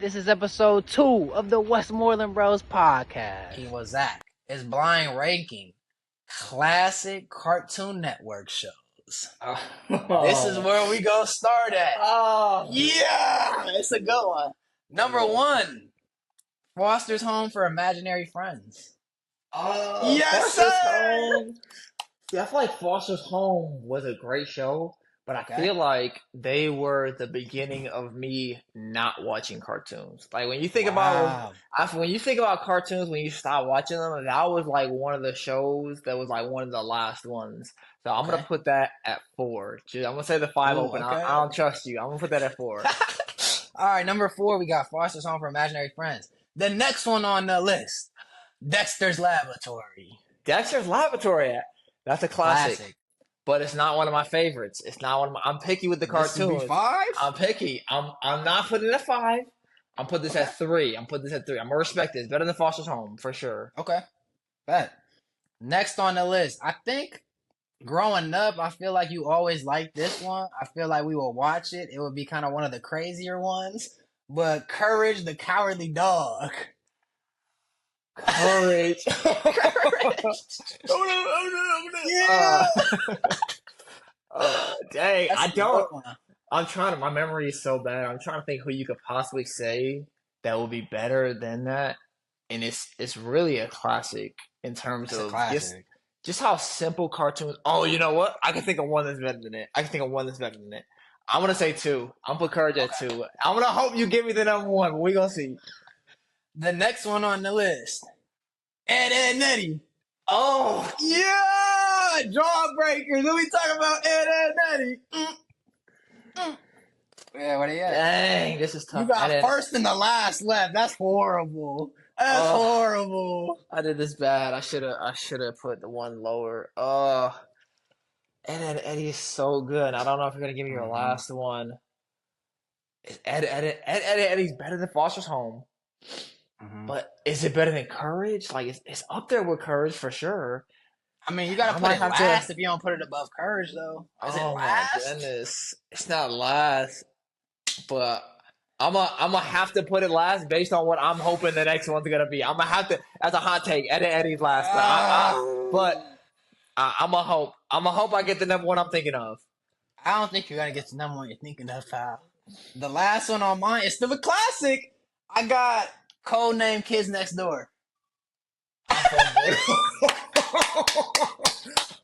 This is episode 2 of the Westmoreland Bros podcast. He was Zach. It's blind ranking classic Cartoon Network shows. This is where we go start at. Oh, Yeah, it's a good one. Number 1, Foster's Home for Imaginary Friends. Oh, Yes, Foster's sir! Home. See, I feel like Foster's Home was a great show, but I Okay. feel like they were the beginning of me not watching cartoons. Like when you think about when you think about cartoons, when you stop watching them, that was like one of the shows that was like one of the last ones. So I'm gonna Okay. put that at 4. I'm gonna say the 5 Ooh, open. okay. I don't trust you. I'm gonna put that at 4. All right, number 4, we got Foster's Home for Imaginary Friends. The next one on the list, Dexter's Laboratory. Dexter's Laboratory. That's a classic. But it's not one of my favorites. It's not one of my. I'm picky with the This would cartoons. be 5? I'm picky. I'm not putting it at 5. I'm putting this at 3. I'm gonna respect this. Better than Foster's Home for sure. Okay. Bet. Next on the list, I think growing up, I feel like you always liked this one. I feel like we will watch it. It would be kind of one of the crazier ones. But Courage the Cowardly Dog. Courage. Yeah. Dang, That's I a good don't. one. I'm trying to. My memory is so bad. I'm trying to think who you could possibly say that would be better than that, and it's really a classic in terms It's a of classic. just how simple cartoons. Oh, you know what? I can think of one that's better than it. I'm gonna say 2. I'm gonna put Courage at 2. I'm gonna hope you give me the number 1, but we gonna see. The next one on the list, Ed, Edd n Eddy. Oh, Yeah, Jawbreakers. What we talking about, Ed, Edd n Eddy? Yeah, what are you at? dang, this is tough. You got I did, first and the last left. That's horrible. That's Oh. horrible. I did this bad. I should have put the one lower. Ed Eddie is so good. I don't know if you're gonna give me your Mhm. last one. Ed Eddie's better than Foster's Home, but is it better than Courage? Like it's up there with Courage for sure. I mean, you gotta I put might it have to- last if you don't put it above Courage, though. Is it Oh last? my goodness, it's not last, but I'm gonna have to put it last based on what I'm hoping the next one's gonna be. I'm gonna have to. That's a hot take. Eddie's last, but I'm gonna hope. I'm gonna hope I get the number 1 I'm thinking of. I don't think you're gonna get the number one you're thinking of, pal. The last one on mine is still a classic. I got Codename Kids Next Door.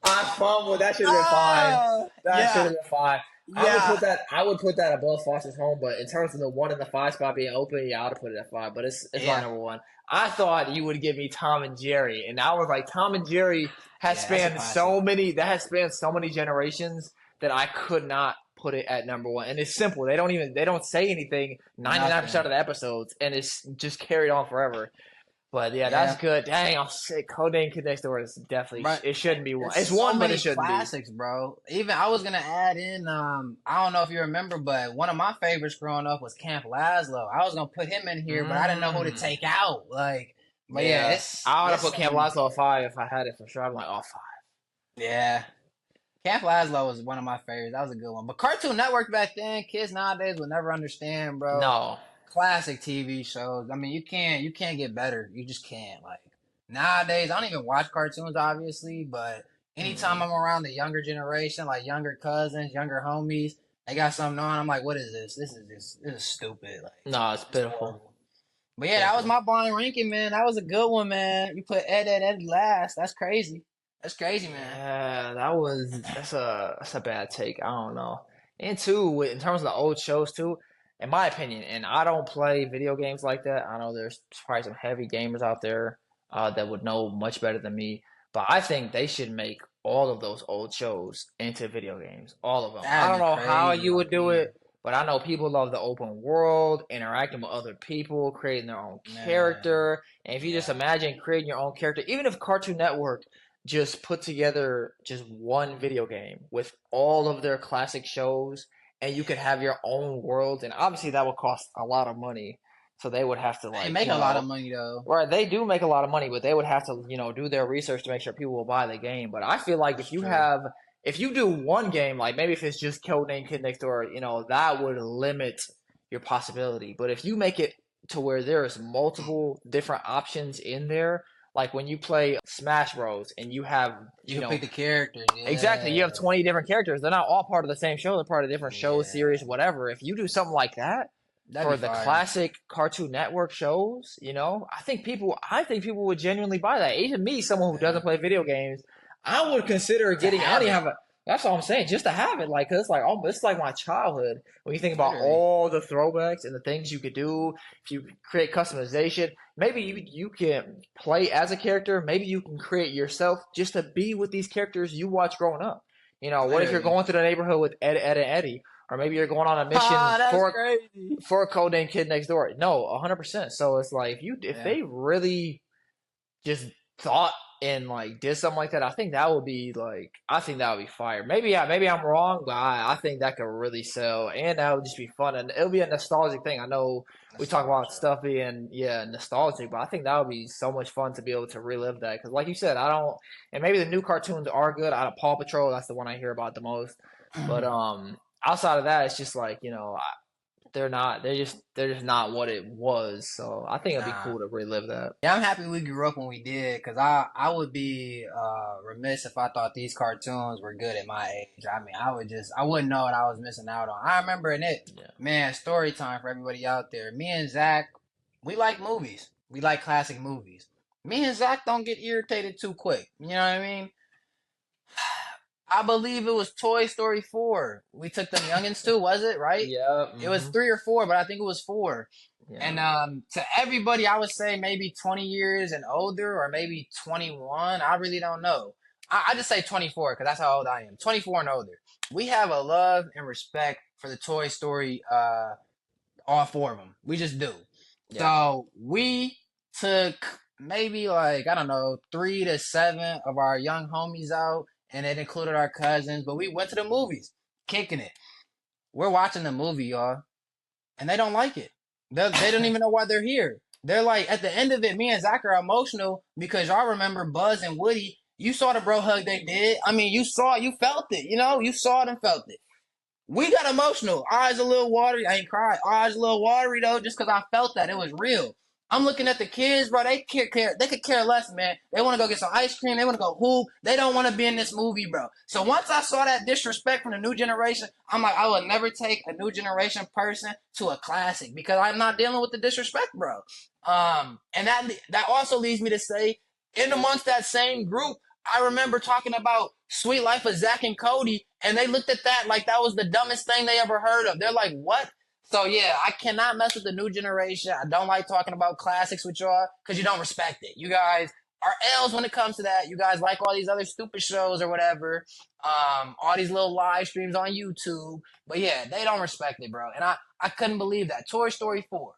I fumbled. That should have been 5. That yeah. should have been 5. Yeah. I would put that above Foster's Home, but in terms of the 1 and the 5 spot being open, yeah, I would have put it at 5. But it's Yeah. my number 1. I thought you would give me Tom and Jerry, and I was like, Tom and Jerry has Yeah, spanned that's a so many. That has spanned so many generations that I could not put it at number 1. And it's simple. They don't say anything 99% of the episodes, and it's just carried on forever. But yeah, that's good. Dang, I'm sick. Codename Kid Next Door is definitely Right. it shouldn't be 1. It's so 1, but many it shouldn't classics, bro. Even I was gonna add in. I don't know if you remember, but one of my favorites growing up was Camp Lazlo. I was gonna put him in here, but I didn't know who to take out. But yeah, it's. I would have it's put Camp Lazlo at 5 if I had it for sure. I'm like, 5. Yeah. Camp Lazlo was one of my favorites. That was a good one. But Cartoon Network back then, kids nowadays will never understand, bro. No. Classic TV shows. I mean, you can't get better. You just can't. Like nowadays, I don't even watch cartoons, obviously, but anytime I'm around the younger generation, like younger cousins, younger homies, they got something on. I'm like, what is this? This is stupid. Like, No, it's pitiful. horrible. But yeah, that was my blind ranking, man. That was a good one, man. You put Ed last. That's crazy. That's crazy, man. Yeah, that's a bad take. I don't know. And 2, in terms of the old shows too, in my opinion, and I don't play video games like that. I know there's probably some heavy gamers out there that would know much better than me, but I think they should make all of those old shows into video games. All of them. I don't know how you would do it, but I know people love the open world, interacting with other people, creating their own character. And if you just imagine creating your own character, even if Cartoon Network just put together just one video game with all of their classic shows, and you could have your own world, and obviously that would cost a lot of money. So they would have to They make a lot of money though. Right, they do make a lot of money, but they would have to, do their research to make sure people will buy the game. But I feel like if you do one game, like maybe if it's just Codename Kid Next Door, that would limit your possibility. But if you make it to where there's multiple different options in there. Like when you play Smash Bros. And you have, You can pick the characters. exactly, you have Yeah. 20 different characters. They're not all part of the same show. They're part of different shows, Yeah. series, whatever. If you do something like that That'd for be the fire. classic Cartoon Network shows, I think people would genuinely buy that. Even me, someone who doesn't Yeah. play video games, I would consider To getting. I don't have even it. have a. That's all I'm saying. Just to have it, like, 'cause it's like, oh, it's like my childhood. When you think about Literally. all the throwbacks and the things you could do, if you create customization, maybe you can play as a character. Maybe you can create yourself just to be with these characters you watch growing up. What if you're Literally. going through the neighborhood with Ed and Eddie, or maybe you're going on a mission That's crazy. for a codename Kid Next Door? No, 100%. So it's like if Yeah. they really just thought and like did something like that, I think that would be fire. Maybe I'm wrong, but I think that could really sell, and that would just be fun, and it'll be a nostalgic thing. I know we talk about Nostalgia. stuff being nostalgic, but I think that would be so much fun to be able to relive that. Because like you said, I don't, and maybe the new cartoons are good. Out of Paw Patrol, that's the one I hear about the most. But outside of that, it's just like they're not. They're just not what it was. So I think it'd be Nah. cool to relive that. Yeah, I'm happy we grew up when we did, because I would be remiss if I thought these cartoons were good at my age. I mean, I wouldn't know what I was missing out on. I remember in it, Yeah. man, story time for everybody out there. Me and Zach, we like movies. We like classic movies. Me and Zach don't get irritated too quick. You know what I mean? I believe it was Toy Story 4. We took them youngins too, was it, right? Yeah. It was 3 or 4, but I think it was 4. Yeah. And to everybody, I would say maybe 20 years and older, or maybe 21. I really don't know. I just say 24 because that's how old I am. 24 and older. We have a love and respect for the Toy Story, all 4 of them. We just do. Yeah. So we took maybe like, I don't know, 3 to 7 of our young homies out, and it included our cousins. But we went to the movies, kicking it. We're watching the movie, y'all, and they don't like it. They don't even know why they're here. They're like, at the end of it, me and Zach are emotional because y'all remember Buzz and Woody. You saw the bro hug they did. I mean, you felt it, you saw it and felt it. We got emotional. Eyes a little watery. I ain't cried. Eyes a little watery though, just because I felt that. It was real. I'm looking at the kids, bro. They could care less, man. They want to go get some ice cream. They want to go hoop. They don't want to be in this movie, bro. So once I saw that disrespect from the new generation, I'm like, I would never take a new generation person to a classic because I'm not dealing with the disrespect, bro. And that also leads me to say, in amongst that same group, I remember talking about Sweet Life of Zach and Cody, and they looked at that like that was the dumbest thing they ever heard of. They're like, what? So yeah, I cannot mess with the new generation. I don't like talking about classics with y'all because you don't respect it. You guys are L's when it comes to that. You guys like all these other stupid shows or whatever. All these little live streams on YouTube. But yeah, they don't respect it, bro. And I couldn't believe that. Toy Story 4.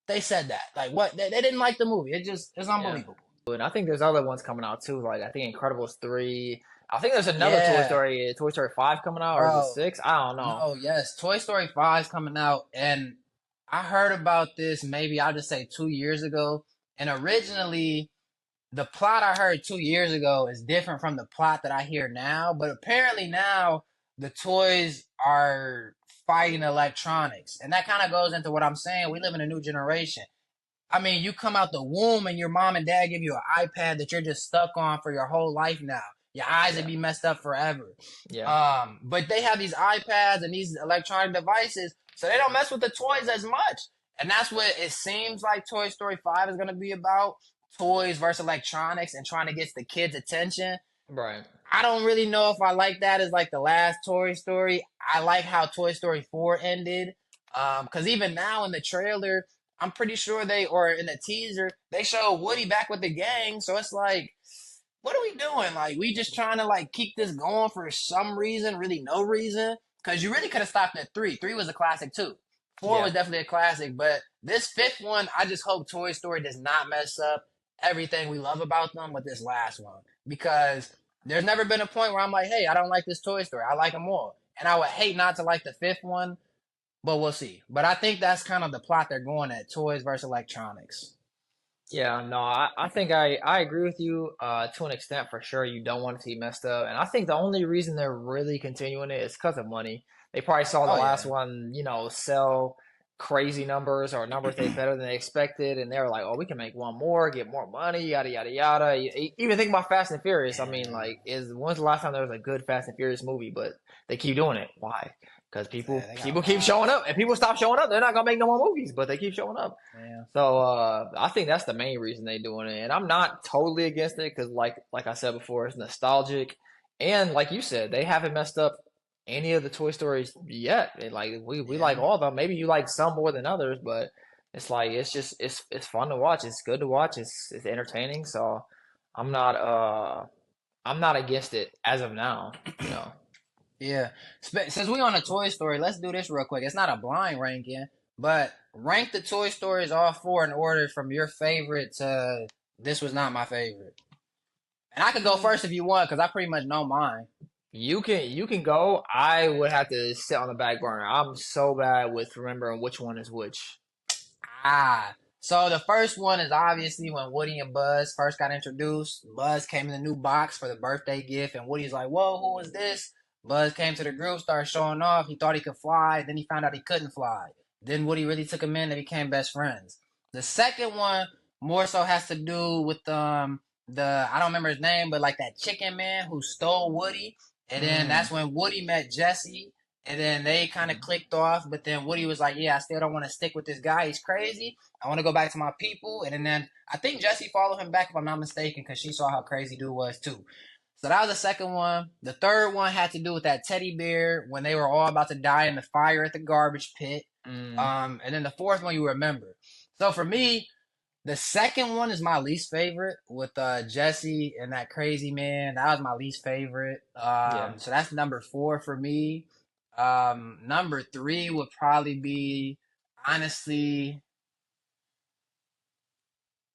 They said that. Like what? They didn't like the movie. It's unbelievable. And I think there's other ones coming out too. Like I think Incredibles 3. I think there's another Toy Story 5 coming out, or is it 6? I don't know. No, yes. Toy Story 5 is coming out, and I heard about this maybe I'll just say 2 years ago. And originally, the plot I heard 2 years ago is different from the plot that I hear now. But apparently now the toys are fighting electronics. And that kind of goes into what I'm saying. We live in a new generation. I mean, you come out the womb and your mom and dad give you an iPad that you're just stuck on for your whole life now. Your eyes would be messed up forever. Yeah. But they have these iPads and these electronic devices, so they don't mess with the toys as much. And that's what it seems like Toy Story 5 is going to be about. Toys versus electronics and trying to get the kids' attention. Right. I don't really know if I like that as like the last Toy Story. I like how Toy Story 4 ended. Because even now in the trailer, I'm pretty sure or in the teaser, they show Woody back with the gang. So it's like, what are we doing? Like, we just trying to like keep this going for some reason, really no reason. Because you really could have stopped at 3. 3 was a classic too. 4 was definitely a classic. But this 5th one, I just hope Toy Story does not mess up everything we love about them with this last one. Because there's never been a point where I'm like, hey, I don't like this Toy Story. I like them all. And I would hate not to like the 5th one. But we'll see. But I think that's kind of the plot they're going at, toys versus electronics. Yeah, no, I think I agree with you to an extent for sure. You don't want it to be messed up. And I think the only reason they're really continuing it is because of money. They probably saw the last one, sell crazy numbers or numbers they better than they expected, and they're like, "Oh, we can make one more, get more money, yada yada yada." Even think about Fast and Furious. I mean, like, when's the last time there was a good Fast and Furious movie? But they keep doing it. Why? Because people keep showing up, and people stop showing up. They're not gonna make no more movies, but they keep showing up. Yeah. So I think that's the main reason they're doing it, and I'm not totally against it because, like I said before, it's nostalgic, and like you said, they haven't messed up any of the Toy Stories yet. And like we like all of them. Maybe you like some more than others, but it's like it's fun to watch. It's good to watch. It's entertaining. So I'm not against it as of now. You know. Yeah. Since we on a Toy Story, let's do this real quick. It's not a blind ranking, but rank the Toy Stories all four in order from your favorite to this was not my favorite. And I could go first if you want, because I pretty much know mine. You can go. I would have to sit on the back burner. I'm so bad with remembering which one is which. So the first one is obviously when Woody and Buzz first got introduced. Buzz came in the new box for the birthday gift, and Woody's like, "Whoa, who is this?" Buzz came to the group, started showing off. He thought he could fly, then he found out he couldn't fly. Then Woody really took him in and became best friends. The second one more so has to do with the I don't remember his name, but like that chicken man who stole Woody. And then that's when Woody met Jesse, and then they kind of clicked off. But then Woody was like, "Yeah, I still don't want to stick with this guy. He's crazy. I want to go back to my people." And then I think Jesse followed him back, if I'm not mistaken, because she saw how crazy dude was too. So that was the second one. The third one had to do with that teddy bear when they were all about to die in the fire at the garbage pit. And then the fourth one you remember. So for me, the second one is my least favorite with Jesse and that crazy man. That was my least favorite. So that's number 4 for me. Number 3 would probably be, honestly,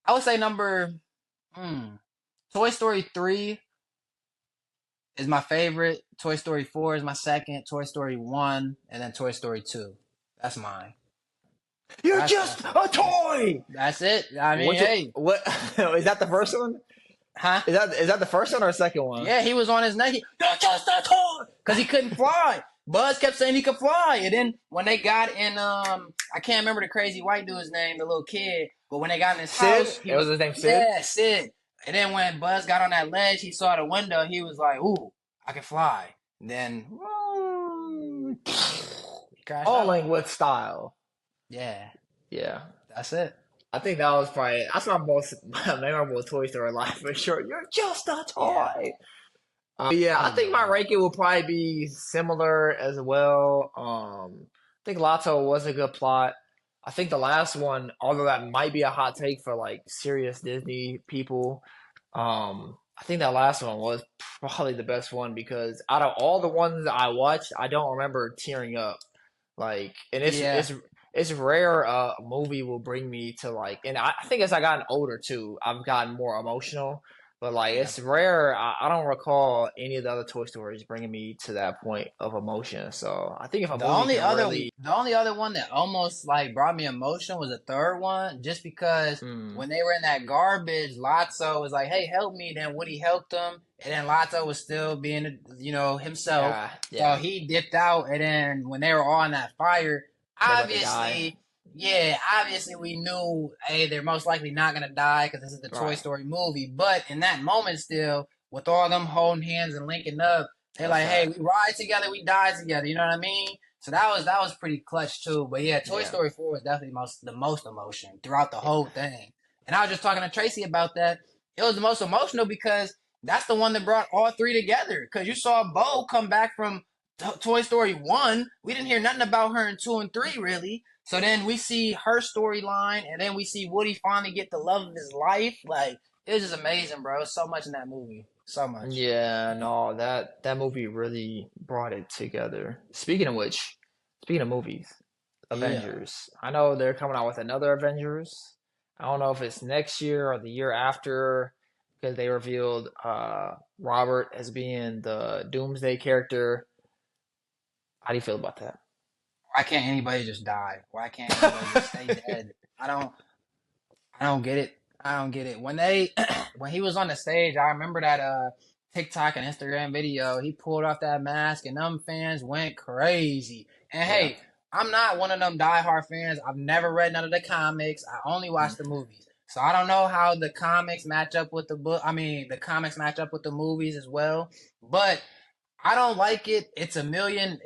I would say Toy Story 3 is my favorite. Toy Story 4 is my second. Toy Story 1, and then Toy Story 2. That's mine. You're just a toy. That's it. I mean, what is that the first one? Huh? Is that the first one or second one? Yeah, he was on his neck. You're just a toy, because he couldn't fly. Buzz kept saying he could fly, and then when they got in, I can't remember the crazy white dude's name, the little kid, but when they got in his house, it was his name Sid. Yeah, Sid. And then when Buzz got on that ledge, he saw the window. He was like, "Ooh, I can fly." And then, falling with style. Yeah, that's it. I think that's my most memorable Toy Story line for sure. You're just a toy. I think my ranking will probably be similar as well. I think Lotto was a good plot. I think the last one, although that might be a hot take for like serious Disney people, I think that last one was probably the best one because out of all the ones I watched, I don't remember tearing up. Like, and it's rare a movie will bring me to like, and I think as I gotten older too, I've gotten more emotional. But like, it's rare. I don't recall any of the other Toy Stories bringing me to that point of emotion. So I think if the only other one that almost like brought me emotion was the third one, just because when they were in that garbage, Lotso was like, "Hey, help me!" Then Woody helped him, and then Lotso was still being, himself. So he dipped out, and then when they were all in that fire, obviously we knew, hey, they're most likely not going to die because this is the Toy Story movie. But in that moment still, with all them holding hands and linking up, they're like, hey, we ride together, we die together. You know what I mean? So that was pretty clutch too. But yeah, Toy Story 4 was definitely the most emotion throughout the whole thing. And I was just talking to Tracy about that. It was the most emotional because that's the one that brought all three together. Because you saw Bo come back from Toy Story 1. We didn't hear nothing about her in 2 and 3, really. So then we see her storyline, and then we see Woody finally get the love of his life. Like, it was just amazing, bro. So much in that movie. So much. Yeah, no, that movie really brought it together. Speaking of movies, Avengers. I know they're coming out with another Avengers. I don't know if it's next year or the year after, because they revealed Robert as being the Doomsday character. How do you feel about that? Why can't anybody just die? Why can't anybody just stay dead? I don't get it. I don't get it. When he was on the stage, I remember that TikTok and Instagram video. He pulled off that mask, and them fans went crazy. And hey, I'm not one of them diehard fans. I've never read none of the comics. I only watch the movies. So I don't know how the comics match up with the book. I mean, the comics match up with the movies as well. But I don't like it. It's a billion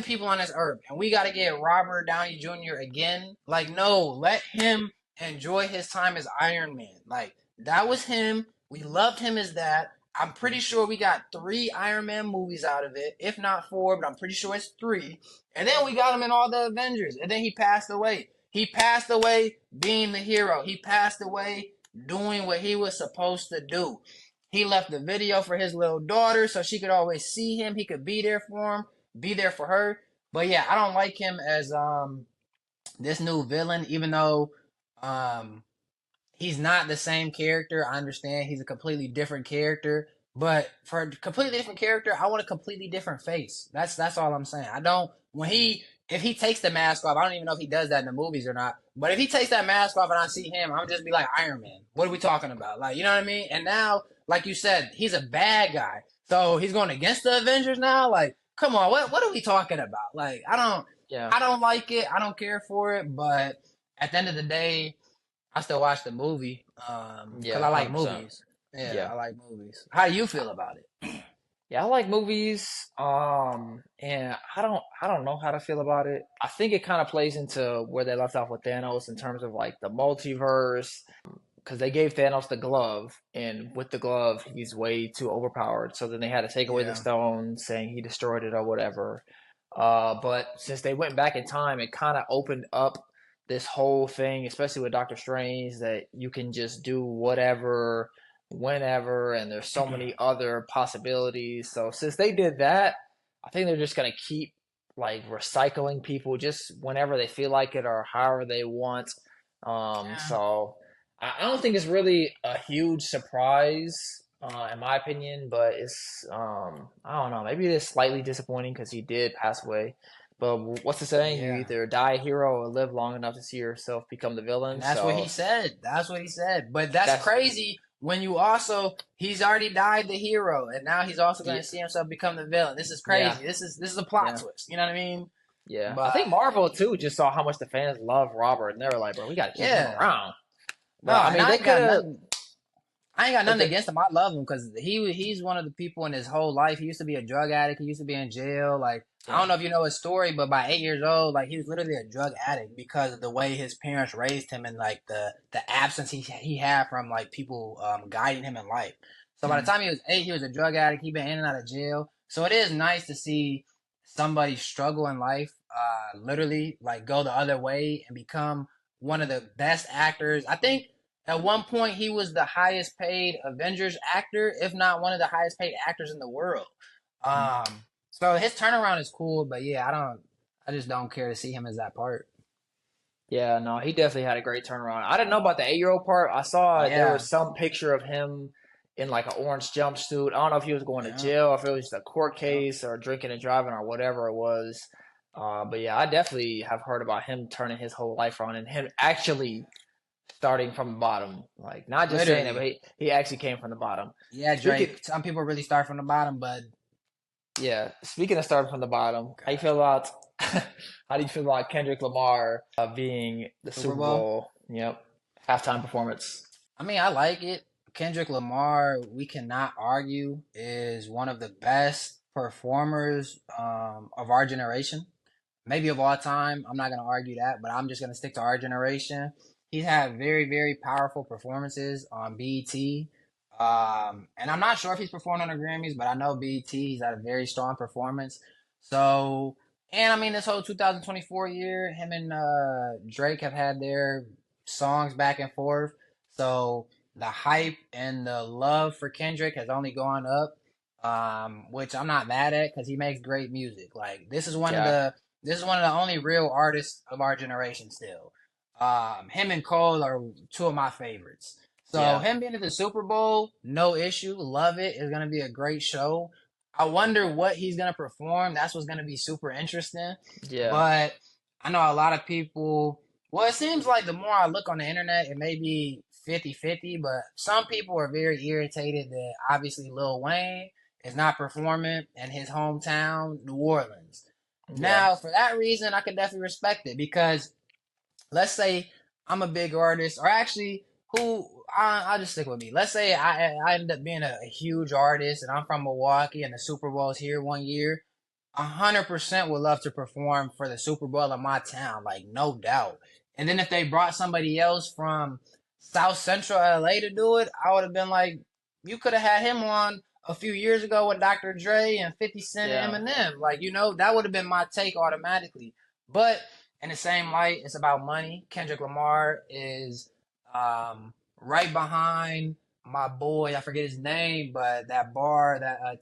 people on this earth. And we got to get Robert Downey Jr. again. Like, no, let him enjoy his time as Iron Man. Like, that was him. We loved him as that. I'm pretty sure we got 3 Iron Man movies out of it, if not 4, but I'm pretty sure it's 3. And then we got him in all the Avengers. And then he passed away. He passed away being the hero. He passed away doing what he was supposed to do. He left the video for his little daughter so she could always see him. He could be there for him, be there for her. But yeah, I don't like him as this new villain, even though um he's not the same character. I understand he's a completely different character, but for a completely different character, I want a completely different face. That's all I'm saying. I don't when he if he takes the mask off, I don't even know if he does that in the movies or not. But if he takes that mask off and I see him, I'll just be like Iron Man. What are we talking about? Like, you know what I mean? And now, like you said, he's a bad guy. So he's going against the Avengers now? Like, come on, what are we talking about? Like, Yeah. I don't like it. I don't care for it, but at the end of the day, I still watch the movie because I like 100%. movies. Yeah. I like movies. How do you feel about it? Yeah, I like movies. And I don't know how to feel about it. I think it kind of plays into where they left off with Thanos in terms of like the multiverse, because they gave Thanos the glove, and with the glove, he's way too overpowered. So then they had to take away the Yeah. stone, saying he destroyed it or whatever. But since they went back in time, it kind of opened up this whole thing, especially with Doctor Strange, that you can just do whatever, whenever, and there's so many other possibilities. So since they did that, I think they're just gonna keep like recycling people just whenever they feel like it or however they want. Yeah. So I don't think it's really a huge surprise, in my opinion, but it's I don't know, maybe it is slightly disappointing because he did pass away. But what's the saying? You Yeah. either die a hero or live long enough to see yourself become the villain. And that's what he So said. That's what he said. But that's that's crazy when you also he's already died the hero and now he's also going yeah, to see himself become the villain. This is yeah, crazy. This is a plot yeah. twist. You know what I mean? Yeah, I But think Marvel too just saw how much the fans love Robert, and they were like, "Bro, we got to keep him yeah. around." No, But I and mean, they could have, I ain't got but nothing against him. I love him because he's one of the people in his whole life. He used to be a drug addict. He used to be in jail. Like I don't yeah, know if you know his story, but by 8 years old, like he was literally a drug addict because of the way his parents raised him and like the absence he had from like people guiding him in life. So by the mhm, time he was 8, he was a drug addict. He been in and out of jail. So it is nice to see somebody struggle in life, literally like go the other way and become one of the best actors. I think at one point, he was the highest paid Avengers actor, if not one of the highest paid actors in the world. mhm. Um, so his turnaround is cool, but yeah, I just don't care to see him as that part. Yeah, no, he definitely had a great turnaround. I didn't know about the 8-year-old part. I saw there Yeah, was some picture of him in like an orange jumpsuit. I don't know if he was going to yeah, jail, if it was just a court yeah. case or drinking and driving or whatever it was. But yeah, I definitely have heard about him turning his whole life around and him actually starting from the bottom. Like not just saying it, but Literally. he actually came from the bottom. Yeah, Speaking Drake. Some people really start from the bottom, but Yeah, speaking of starting from the bottom, how you God, feel about how do you feel about Kendrick Lamar being the Super Super Bowl. Bowl, yep, halftime performance? I mean, I like it. Kendrick Lamar, we cannot argue, is one of the best performers of our generation. Maybe of all time. I'm not going to argue that, but I'm just going to stick to our generation. He's had very, very powerful performances on BET. And I'm not sure if he's performed on the Grammys, but I know BET, he's had a very strong performance. So, and I mean, this whole 2024 year, him and Drake have had their songs back and forth. So the hype and the love for Kendrick has only gone up, which I'm not mad at because he makes great music. Like Yeah, this is one of the only real artists of our generation still. Him and Cole are two of my favorites. So yeah, him being at the Super Bowl, no issue. Love it. It's gonna be a great show. I wonder what he's gonna perform. That's what's gonna be super interesting. yeah, But I know a lot of people. Well, it seems like the more I look on the internet, it may be 50-50, but some people are very irritated that obviously Lil Wayne is not performing in his hometown, New Orleans. Yeah. Now, for that reason, I can definitely respect it because let's say I'm a big artist, or actually, I'll just stick with me. Let's say I end up being a huge artist, and I'm from Milwaukee, and the Super Bowl's here one year. 100% would love to perform for the Super Bowl in my town, like no doubt. And then if they brought somebody else from South Central LA to do it, I would have been like, you could have had him on a few years ago with Dr. Dre and 50 Cent and Yeah. Eminem. Like, that would have been my take automatically. But in the same light, it's about money. Kendrick Lamar is right behind my boy. I forget his name, but that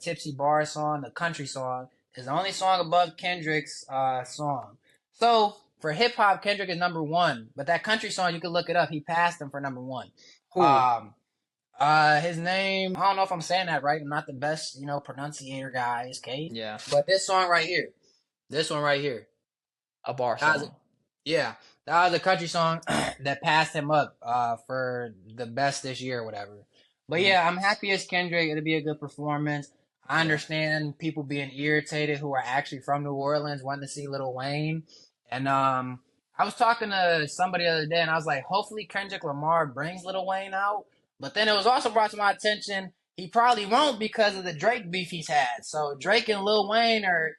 Tipsy Bar song, the country song, is the only song above Kendrick's song. So for hip hop, Kendrick is number one. But that country song, you can look it up. He passed him for number one. Who? His name, I don't know if I'm saying that right. I'm not the best, pronunciator guy, okay? Yeah. But this song right here, this one right here, A bar that was song. yeah, that was a country song that passed him up for the best this year or whatever. But Mhm. yeah, I'm happy as Kendrick. It'll be a good performance. I Yeah. understand people being irritated who are actually from New Orleans wanting to see Lil Wayne. And I was talking to somebody the other day and I was like, hopefully Kendrick Lamar brings Lil Wayne out. But then it was also brought to my attention he probably won't because of the Drake beef he's had. So Drake and Lil Wayne are,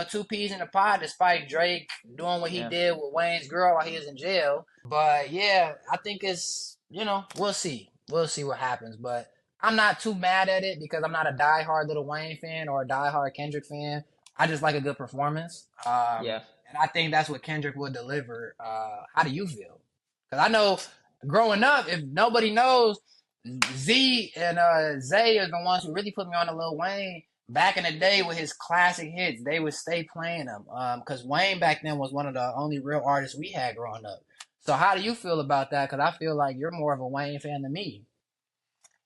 two peas in a pod despite Drake doing what he Yeah. did with Wayne's girl while he was in jail. But yeah, I think it's, we'll see. We'll see what happens. But I'm not too mad at it because I'm not a diehard Lil Wayne fan or a diehard Kendrick fan. I just like a good performance. Yeah. And I think that's what Kendrick will deliver. How do you feel? Because I know growing up, if nobody knows, Z and Zay are the ones who really put me on to Lil Wayne. Back in the day with his classic hits, they would stay playing them. Because Wayne back then was one of the only real artists we had growing up. So how do you feel about that? Because I feel like you're more of a Wayne fan than me.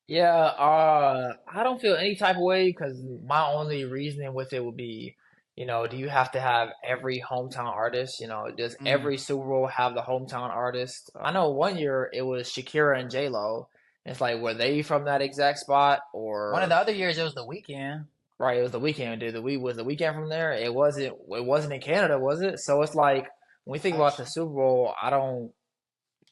Yeah, I don't feel any type of way because my only reasoning with it would be, do you have to have every hometown artist? Does Mm. every Super Bowl have the hometown artist? I know one year it was Shakira and J-Lo. It's like, were they from that exact spot One of the or other years it was the weekend. right? It was the weekend, dude. Was the weekend from there? It wasn't. It wasn't in Canada, was it? So it's like when we think about the Super Bowl, I don't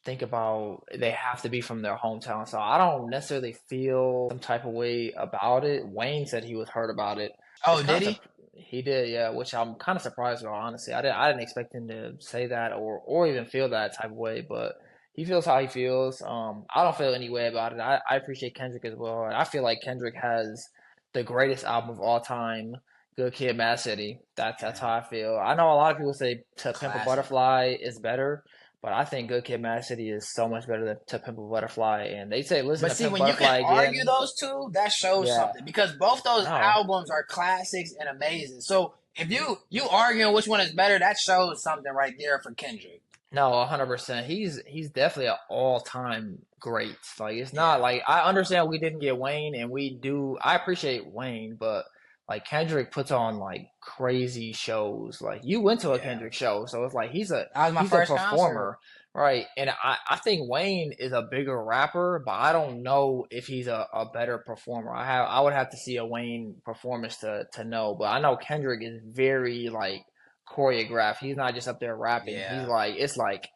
think about they have to be from their hometown. So I don't necessarily feel some type of way about it. Wayne said he was hurt about it. It's Oh, kind did of he? he did, yeah, which I'm kind of surprised about, honestly. I didn't expect him to say that or even feel that type of way, but he feels how he feels. I don't feel any way about it. I appreciate Kendrick as well. And I feel like Kendrick has the greatest album of all time, Good Kid, Mad City. That's how Yeah, I feel. I know a lot of people say To Pimp a classic. Butterfly is better, but I think Good Kid, Mad City is so much better than To Pimp a Butterfly. And they say listen But to see, Pimp a when you can Butterfly argue again. those two, that shows Yeah, something because both those no. albums are classics and amazing. So if you arguing which one is better, that shows something right there for Kendrick. No, 100%. He's definitely an all-time great. Like it's not Yeah, like I understand we didn't get Wayne and we do I appreciate Wayne, but like Kendrick puts on like crazy shows. Like you went to a yeah. Kendrick show, so it's like That was my he's a first concert. performer, right? And I think Wayne is a bigger rapper, but I don't know if he's a better performer. I would have to see a Wayne performance to know, but I know Kendrick is very like choreographed. He's not just up there rapping. He's Yeah, like it's like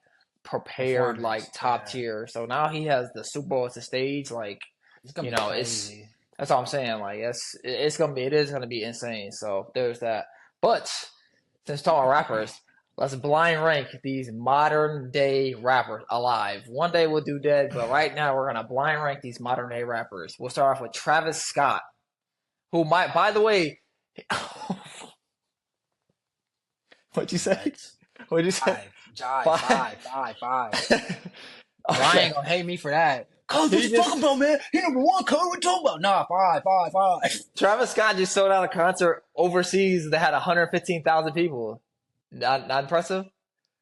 prepared like performance. top Yeah, tier. So now he has the Super Bowl as the stage. Like it's gonna be it's crazy. that's all I'm saying. Like it is gonna be insane. So there's that. But since talking about rappers, let's blind rank these modern day rappers alive. One day we'll do dead, but right now we're gonna blind rank these modern day rappers. We'll start off with Travis Scott, who might by the way. What'd you say? What? What'd you say? Five, jive, Five. five, five, five. Okay. Ryan gonna hate me for that. Cuz, what He you just talking about, man? He number one, cuz, what you talking about? Nah, five, five, five. Travis Scott just sold out a concert overseas that had 115,000 people. Not impressive?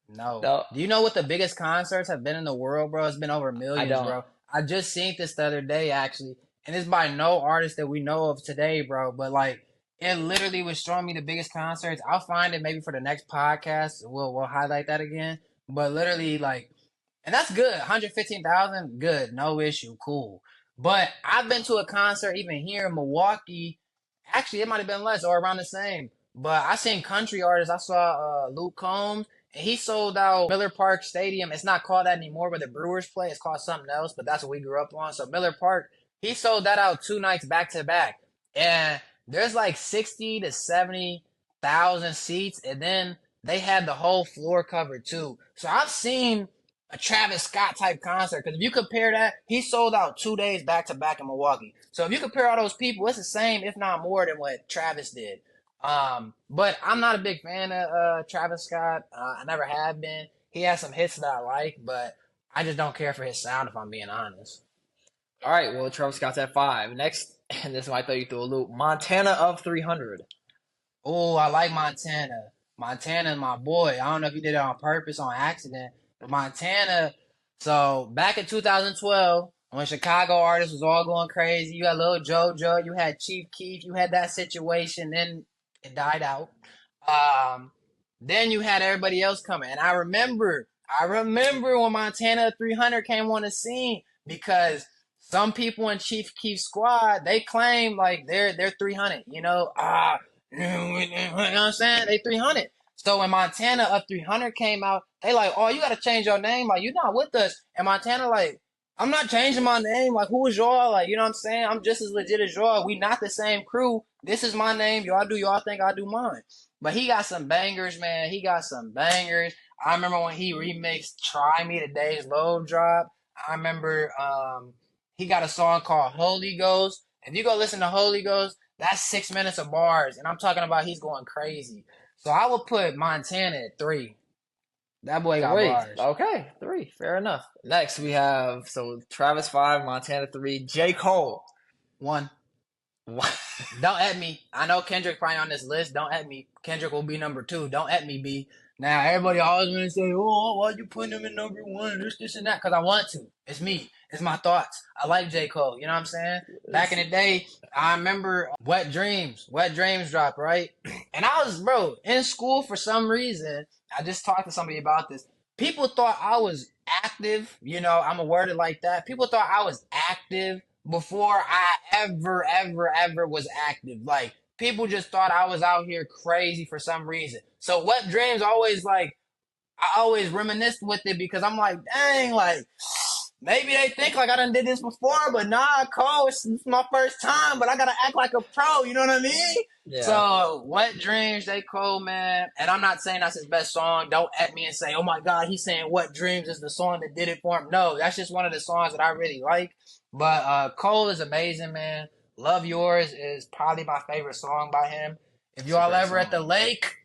No. No, Do you know what the biggest concerts have been in the world, bro? It's been over I millions, don't. bro. I just seen this the other day, actually, and it's by no artist that we know of today, bro. But like, it literally was showing me the biggest concerts. I'll find it maybe for the next podcast. We'll highlight that again. But literally, like, and that's good. 115,000, good, no issue, cool. But I've been to a concert even here in Milwaukee. Actually, it might have been less or around the same. But I seen country artists. I saw Luke Combs, and he sold out Miller Park Stadium. It's not called that anymore, where the Brewers play. It's called something else, but that's what we grew up on. So Miller Park, he sold that out 2 nights back to back, and there's like 60 to 70,000 seats, and then they had the whole floor covered too. So I've seen a Travis Scott type concert, because if you compare that, he sold out 2 days back to back in Milwaukee. So if you compare all those people, it's the same, if not more, than what Travis did. But I'm not a big fan of Travis Scott. I never have been. He has some hits that I like, but I just don't care for his sound, if I'm being honest. All right, well, Travis Scott's at 5. Next, and this might throw you through a loop. Montana of 300. Oh, I like Montana. Montana, my boy. I don't know if he did it on purpose, on accident, but Montana. So back in 2012, when Chicago artists was all going crazy, you had Lil JoJo, you had Chief Keef, you had that situation. Then it died out. Um, then you had everybody else coming, and I remember when Montana 300 came on the scene, because some people in Chief Keef squad, they claim like they're 300. You know what I'm saying? They 300. So when Montana up 300 came out, they like, oh, you got to change your name. Like, you're not with us. And Montana like, I'm not changing my name. Like, who is y'all? Like, you know what I'm saying? I'm just as legit as y'all. We not the same crew. This is my name. Y'all do y'all think, I do mine. But he got some bangers, man. He got some bangers. I remember when he remixed Try Me, the Days Low Drop. I remember he got a song called Holy Ghost. If you go listen to Holy Ghost, that's 6 minutes of bars. And I'm talking about he's going crazy. So I would put Montana at 3. That boy got 3. bars. Okay, 3. Fair enough. Next, we have, so Travis 5, Montana 3, J. Cole. 1. What? Don't at me. I know Kendrick probably on this list. Don't at me. Kendrick will be number 2. Don't at me, B. Now, everybody always want to say, oh, why you putting him in number 1? This, and that. Because I want to. It's me. It's my thoughts. I like J. Cole. You know what I'm saying? Back in the day, I remember Wet Dreams. Wet Dreams dropped, right? And I was, bro, in school for some reason. I just talked to somebody about this. People thought I was active. I'm a word it like that. People thought I was active before I ever was active. Like, people just thought I was out here crazy for some reason. So Wet Dreams always like, I always reminisce with it, because I'm like, dang, like, maybe they think like I done did this before, but nah, Cole, it's my first time, but I gotta act like a pro, you know what I mean? Yeah. So Wet Dreams, J. Cole, man. And I'm not saying that's his best song. Don't at me and say, oh my God, he's saying Wet Dreams is the song that did it for him. No, that's just one of the songs that I really like. But Cole is amazing, man. Love Yours is probably my favorite song by him. If y'all ever at the lake,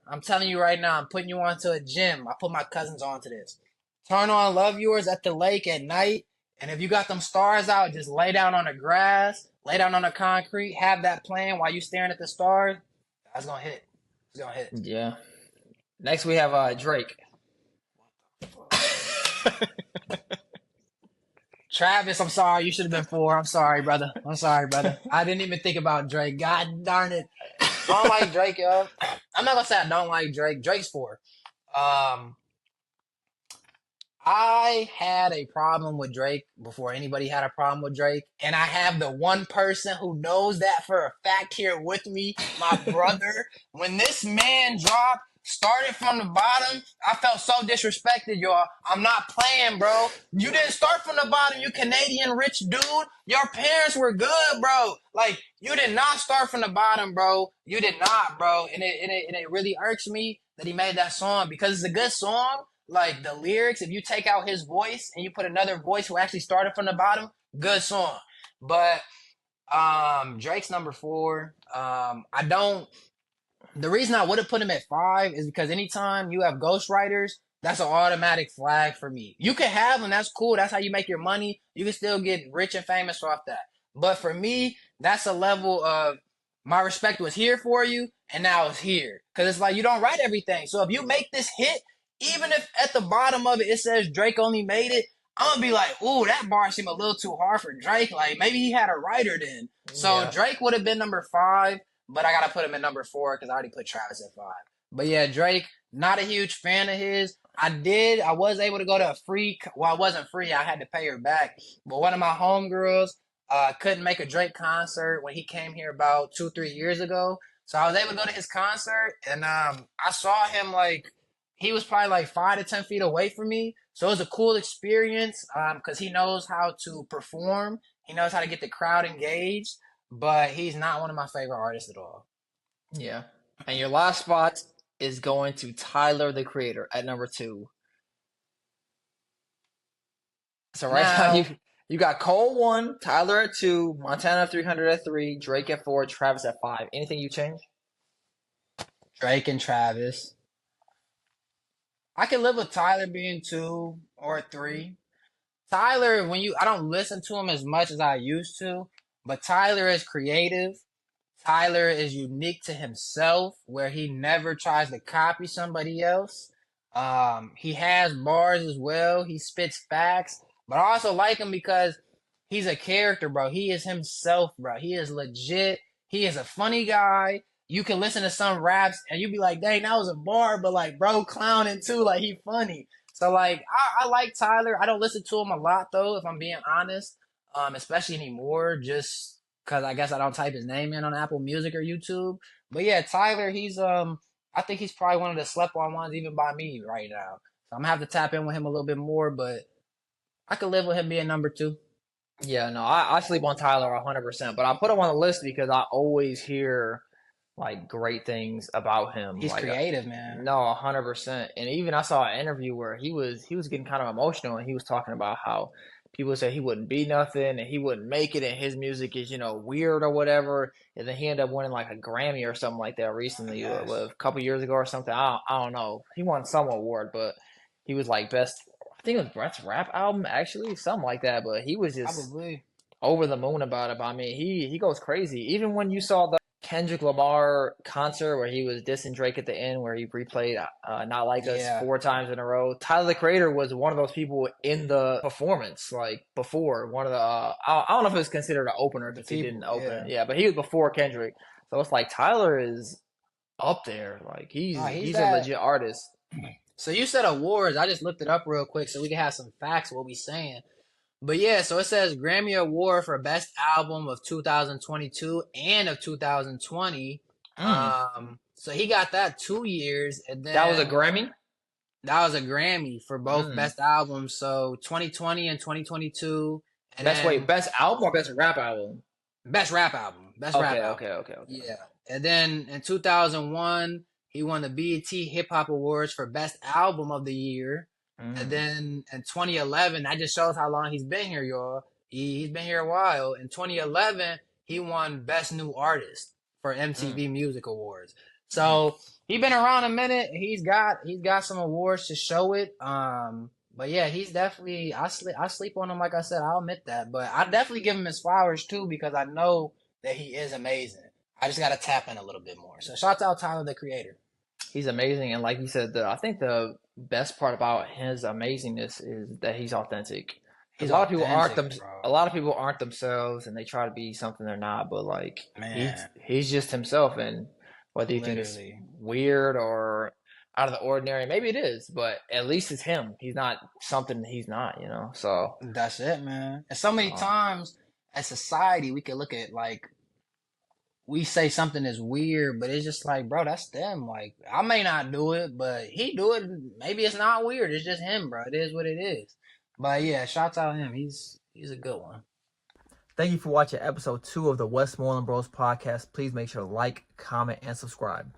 I'm telling you right now, I'm putting you onto a gym. I put my cousins onto this. Turn on Love Yours at the lake at night. And if you got them stars out, just lay down on the grass, lay down on the concrete, have that playing while you staring at the stars. That's going to hit. It's going to hit. Yeah. Next, we have Drake. Travis, I'm sorry. You should have been 4. I'm sorry, brother. I didn't even think about Drake. God darn it. I don't like Drake, yo. I'm not going to say I don't like Drake. Drake's 4. I had a problem with Drake before anybody had a problem with Drake. And I have the one person who knows that for a fact here with me, my brother. When this man dropped, started from the bottom, I felt so disrespected, y'all. I'm not playing, bro. You didn't start from the bottom, you Canadian rich dude. Your parents were good, bro. Like, you did not start from the bottom, bro. You did not, bro. And it really irks me that he made that song, because it's a good song. Like, the lyrics, if you take out his voice and you put another voice who actually started from the bottom, good song. But Drake's number 4. The reason I would have put him at 5 is because anytime you have ghostwriters, that's an automatic flag for me. You can have them, that's cool. That's how you make your money. You can still get rich and famous off that. But for me, that's a level of my respect was here for you, and now it's here. Because it's like, you don't write everything. So if you make this hit, even if at the bottom of it, it says Drake only made it, I'm going to be like, ooh, that bar seemed a little too hard for Drake. Like, maybe he had a writer then. So yeah. Drake would have been number 5, but I got to put him at number 4 because I already put Travis at 5. But yeah, Drake, not a huge fan of his. I was able to go to a free, well, it wasn't free. I had to pay her back. But one of my homegirls couldn't make a Drake concert when he came here about 2-3 years ago. So I was able to go to his concert, and I saw him like he was probably like 5 to 10 feet away from me. So it was a cool experience because he knows how to perform. He knows how to get the crowd engaged, but he's not one of my favorite artists at all. Yeah. And your last spot is going to Tyler the Creator at number 2. So right now you got Cole 1, Tyler at 2, Montana 300 at 3, Drake at 4, Travis at 5. Anything you change? Drake and Travis. I can live with Tyler being 2 or 3. Tyler, I don't listen to him as much as I used to, but Tyler is creative. Tyler is unique to himself, where he never tries to copy somebody else. He has bars as well. He spits facts, but I also like him because he's a character, bro. He is himself, bro. He is legit. He is a funny guy. You can listen to some raps and you be like, dang, that was a bar, but like, bro, clowning too. Like, he funny. So, like, I like Tyler. I don't listen to him a lot, though, if I'm being honest, especially anymore, just because I guess I don't type his name in on Apple Music or YouTube. But, yeah, Tyler, I think he's probably one of the slept-on ones even by me right now. So I'm going to have to tap in with him a little bit more, but I could live with him being number 2. Yeah, no, I sleep on Tyler 100%, but I put him on the list because I always hear like great things about him. He's like, creative, man. No, 100%. And even I saw an interview where he was getting kind of emotional, and he was talking about how people said he wouldn't be nothing and he wouldn't make it, and his music is weird or whatever. And then he ended up winning like a Grammy or something like that recently, a couple years ago or something. I don't know. He won some award, but he was like best. I think it was Brett's rap album, actually, something like that. But he was just over the moon about it. But I mean, he goes crazy. Even when you saw the Kendrick Lamar concert where he was dissing Drake at the end, where he replayed Not Like Us 4 times in a row. Tyler the Creator was one of those people in the performance, like before one of the I don't know if it was considered an opener because he didn't open. Yeah, but he was before Kendrick. So it's like Tyler is up there. Like he's a legit artist. So you said awards. I just looked it up real quick so we can have some facts what we saying. But yeah, so it says Grammy Award for Best Album of 2022 and of 2020. So he got that 2 years, and then that was a Grammy. That was a Grammy for both Best Albums. So 2020 and 2022. And best album or best rap album? Best rap album. Okay. Yeah, and then in 2001 he won the BET Hip Hop Awards for Best Album of the Year. And then in 2011, that just shows how long he's been here, y'all. He's been here a while. In 2011, he won Best New Artist for MTV Music Awards. So he's been around a minute. He's got some awards to show it. But yeah, he's definitely I sleep on him, like I said. I'll admit that, but I definitely give him his flowers too because I know that he is amazing. I just got to tap in a little bit more. So shout out Tyler the Creator. He's amazing, and like you said, I think the best part about his amazingness is that he's authentic. A lot of people aren't themselves, and they try to be something they're not. But like, he's just himself, and whether you think it's weird or out of the ordinary, maybe it is, but at least it's him. He's not something he's not, So that's it, man. And so many times as society, we can look at like. We say something is weird, but it's just like, bro, that's them. Like, I may not do it, but he do it. Maybe it's not weird. It's just him, bro. It is what it is. But yeah, shouts out him. He's a good one. Thank you for watching episode 2 of the Westmoreland Bros podcast. Please make sure to like, comment, and subscribe.